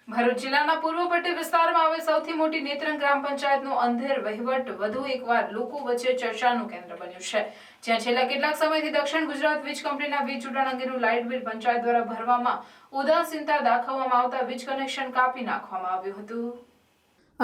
ભરૂચ જિલ્લાના પૂર્વ પટ્ટી વિસ્તારમાં આવેલ સૌથી મોટી નેત્રંગ ગ્રામ પંચાયતનો અંધેર વહીવટ વધુ એકવાર લોકો વચ્ચે ચર્ચાનું કેન્દ્ર બન્યું છે, જ્યાં છેલ્લા કેટલાક સમયથી દક્ષિણ ગુજરાત વીજ કંપનીના વીજ જોડાણ અંગેનું લાઇટ બિલ પંચાયત દ્વારા ભરવામાં ઉદાસીનતા દાખવવામાં આવતા વીજ કનેક્શન કાપી નાખવામાં આવ્યું હતું।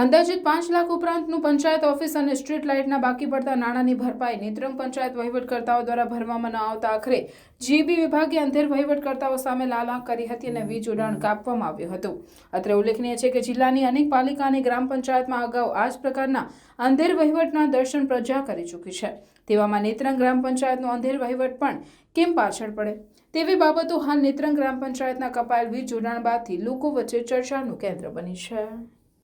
અંદાજિત 5 લાખ ઉપરાંતનું પંચાયત ઓફિસ અને સ્ટ્રીટ લાઇટના બાકી પડતા નાણાંની ભરપાઈ નેત્રંગ પંચાયત વહીવટકર્તાઓ દ્વારા ભરવામાં ન આવતા આખરે જીબી વિભાગે અંધેર વહીવટકર્તાઓ સામે લાલ આંખ કરી હતી અને વીજ જોડાણ કાપવામાં આવ્યું હતું। અત્રે ઉલ્લેખનીય છે કે જિલ્લાની અનેક પાલિકા અને ગ્રામ પંચાયતમાં અગાઉ આ જ પ્રકારના અંધેર વહીવટના દર્શન પ્રજા કરી ચૂકી છે। તેવામાં નેત્રંગ ગ્રામ પંચાયતનો અંધેર વહીવટ પણ કેમ પાછળ પડે તેવી બાબતો હાલ નેત્રંગ ગ્રામ પંચાયતના કપાયેલ વીજ જોડાણ બાદથી લોકો વચ્ચે ચર્ચાનું કેન્દ્ર બની છે।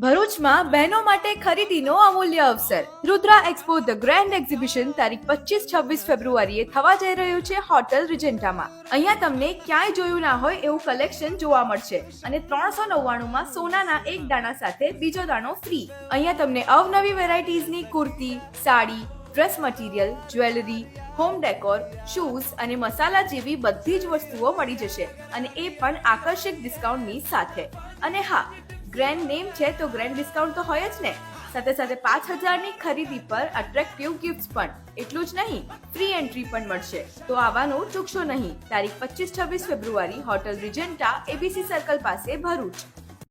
ભરૂચમાં બહેનો માટે ખરીદીનો અમૂલ્ય અવસર Rudra expo the grand exhibition તારીખ 25-26 ફેબ્રુઆરીએ થવા જઈ રહ્યું છે હોટલ રિજેન્ટામાં। અહીંયા તમને ક્યાંય જોયું ના હોય એવું કલેક્શન જોવા મળશે અને 399માં સોનાના એક દાણા સાથે બીજો દાણો ફ્રી। અહીંયા તમને અવનવી વેરાયટીઝની kurti, sari, dress material, jewellery, home decor, shoes અને મસાલા જેવી બધી જ વસ્તુઓ મળી જશે અને એ પણ આકર્ષક ડિસ્કાઉન્ટની સાથે। અને હા, ગ્રેન્ડ નેમ છે તો ગ્રેન્ડ ડિસ્કાઉન્ટ તો હોય જ ને। સાથે સાથે 5000ની ખરીદી પર અટ્રેક્ટિવ ગિફ્ટ્સ પણ। એટલું જ નહીં, ફ્રી એન્ટ્રી પણ મળશે। તો આવવાનું ચૂકશો નહીં। તારીખ 25-26 ફેબ્રુઆરી હોટલ રિજેન્ટા, એબીસી સર્કલ પાસે, ભરૂચ।